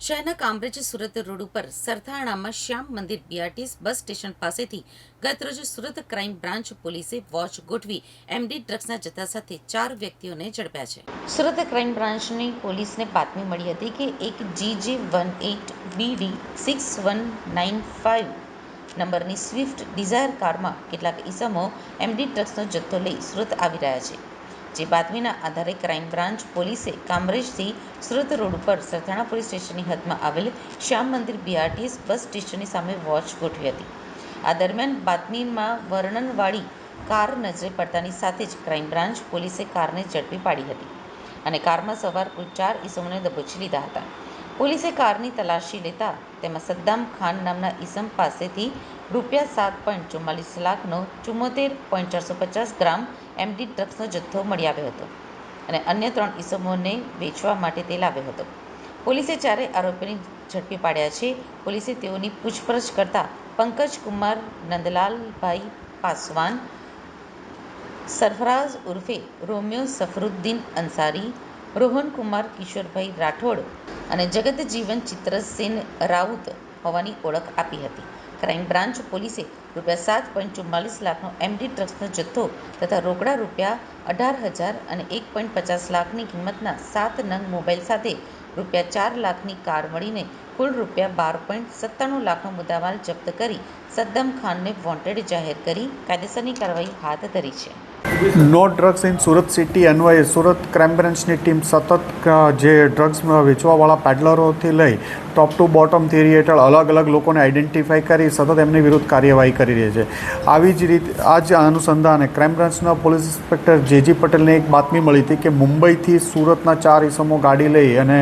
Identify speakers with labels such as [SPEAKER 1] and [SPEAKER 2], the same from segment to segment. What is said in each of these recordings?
[SPEAKER 1] શહેરના કામરેજ સુરત રોડ ઉપર સરથાણામાં શ્યામ મંદિર બીઆરટીએસ બસ સ્ટેશન પાસેથી ગતરોજ સુરત ક્રાઇમ બ્રાન્ચ પોલીસે વોચ ગોઠવી એમડી ડ્રગ્સના જથ્થા સાથે 4 વ્યક્તિઓને ઝડપ્યા છે। સુરત ક્રાઇમ બ્રાન્ચની પોલીસને બાતમી મળી હતી કે એક GJ18BD6195 નંબરની સ્વિફ્ટ ડિઝાયર કારમાં કેટલાક ઈસમો એમડી ડ્રગ્સનો જથ્થો લઈ સુરત આવી રહ્યા છે। જે બાતમીના આધારે ક્રાઇમ બ્રાન્ચ પોલીસે કામરેજથી સુરત રોડ ઉપર સરથાણા પોલીસ સ્ટેશનની હદમાં આવેલ શ્યામ મંદિર બીઆરટીએસ બસ સ્ટેશનની સામે વોચ ગોઠવી હતી। આ દરમિયાન બાતમીમાં વર્ણનવાળી કાર નજરે પડતાની સાથે જ ક્રાઇમ બ્રાન્ચ પોલીસે કારને ઝડપી પાડી હતી અને કારમાં સવાર કુલ 4 ઈસમોને દબોચી લીધા હતા। પોલીસે કારની તલાશી લેતા તેમાં સદ્દામ ખાન નામના ઈસમ પાસેથી ₹7.44 લાખનો 74.450 ગ્રામ એમડી ડ્રગ્સનો જથ્થો મળી આવ્યો હતો અને અન્ય 3 ઈસમોને વેચવા માટે તે લાવ્યો હતો। પોલીસે 4 આરોપીઓને ઝડપી પાડ્યા છે। પોલીસે તેઓની પૂછપરછ કરતા પંકજ કુમાર નંદલાલભાઈ પાસવાન, સરફરાઝ ઉર્ફે રોમિયો સફરુદ્દીન અંસારી, રોહન કુમાર કિશોરભાઈ રાઠોડ અને જગતજીવન ચિત્રસેન રાઉત હોવાની ઓળખ આપી હતી। ક્રાઇમ બ્રાન્ચ પોલીસે ₹7.44 લાખનો એમડી ડ્રગ્સનો જથ્થો તથા રોકડા ₹18,000 અને 1.50 લાખની કિંમતના 7 નંગ મોબાઈલ સાથે ₹4 લાખની કાર મળીને કુલ ₹12.97 લાખનો મુદ્દામાલ જપ્ત કરી સદ્દામ ખાનને વોન્ટેડ જાહેર કરી કાયદેસરની કાર્યવાહી હાથ ધરી છે।
[SPEAKER 2] No drugs in Surat city અન્વયે સુરત ક્રાઇમ બ્રાન્ચની ટીમ સતત જે ડ્રગ્સ વેચવાવાળા પેડલરોથી લઈ ટોપ ટુ બોટમ થિયરી હેઠળ અલગ અલગ લોકોને આઈડેન્ટિફાઈ કરી સતત એમની વિરુદ્ધ કાર્યવાહી કરી રહી છે। આવી જ રીતે આ જ અનુસંધાને ક્રાઇમ બ્રાન્ચના પોલીસ ઇન્સ્પેક્ટર જેજી પટેલને એક બાતમી મળી હતી કે મુંબઈથી સુરતના 4 ઈસમો ગાડી લઈ અને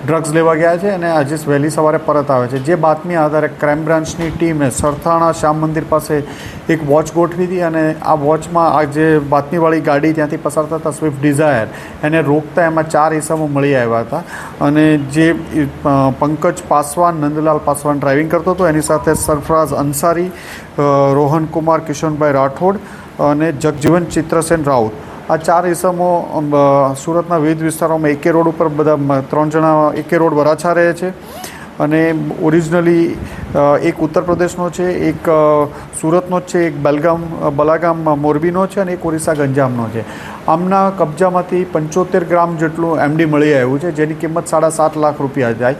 [SPEAKER 2] ડ્રગ્સ લેવા ગયા છે અને આજે વહેલી સવારે પરત આવે છે। જે બાતમી આધારે ક્રાઇમ બ્રાન્ચની ટીમે સરથાણા શ્યામ મંદિર પાસે એક વોચ ગોઠવી હતી અને આ વોચમાં આ જે બાતમીવાળી ગાડી ત્યાંથી પસાર થતા સ્વિફ્ટ ડિઝાયર એને રોકતા એમાં 4 ઈસમો મળી આવ્યા હતા અને જે પંકજ પાસવાન નંદલાલ પાસવાન ડ્રાઇવિંગ કરતો હતો એની સાથે સરફરાઝ અંસારી, રોહન કુમાર કિશોરભાઈ રાઠોડ અને જગજીવન ચિત્રસેન રાઉત આ 4 ઈસમો સુરતના વિવિધ વિસ્તારોમાં એકે રોડ ઉપર બધા 3 જણા એકે રોડ વરાછા રહે છે અને ઓરિજિનલી એક ઉત્તર પ્રદેશનો છે, એક સુરતનો જ છે, એક બલાગામ મોરબીનો છે અને એક ઓરિસ્સા ગંજામનો છે। આમના કબજામાંથી 75 ગ્રામ જેટલું એમડી મળી આવ્યું છે જેની કિંમત ₹7.5 લાખ જાય।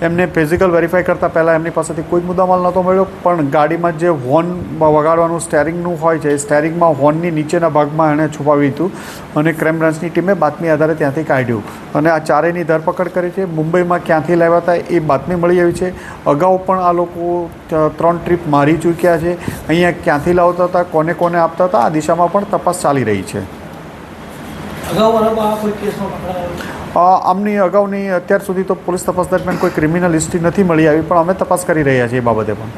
[SPEAKER 2] એમને ફિઝિકલ વેરીફાઈ કરતાં પહેલાં એમની પાસેથી કોઈ મુદ્દામાલ નહોતો મળ્યો પણ ગાડીમાં જે હોર્ન વગાડવાનું સ્ટેરિંગનું હોય છે એ સ્ટેરિંગમાં હોર્નની નીચેના ભાગમાં એણે છુપાવ્યું હતું અને ક્રાઇમ બ્રાન્ચની ટીમે બાતમી આધારે ત્યાંથી કાઢ્યું અને આ 4ની ધરપકડ કરી છે। મુંબઈમાં ક્યાંથી લાવ્યા હતા એ બાતમી મળી આવી છે। અગાઉ પણ આ લોકો 3 ટ્રીપ મારી ચૂક્યા છે। અહીંયા ક્યાંથી લાવતા હતા, કોને કોને આપતા હતા, આ દિશામાં પણ તપાસ ચાલી રહી છે। આમની અગાઉની અત્યાર સુધી તો પોલીસ તપાસ દરમિયાન કોઈ ક્રિમિનલ હિસ્ટ્રી નથી મળી આવી પણ અમે તપાસ કરી રહ્યા છીએ એ બાબતે પણ।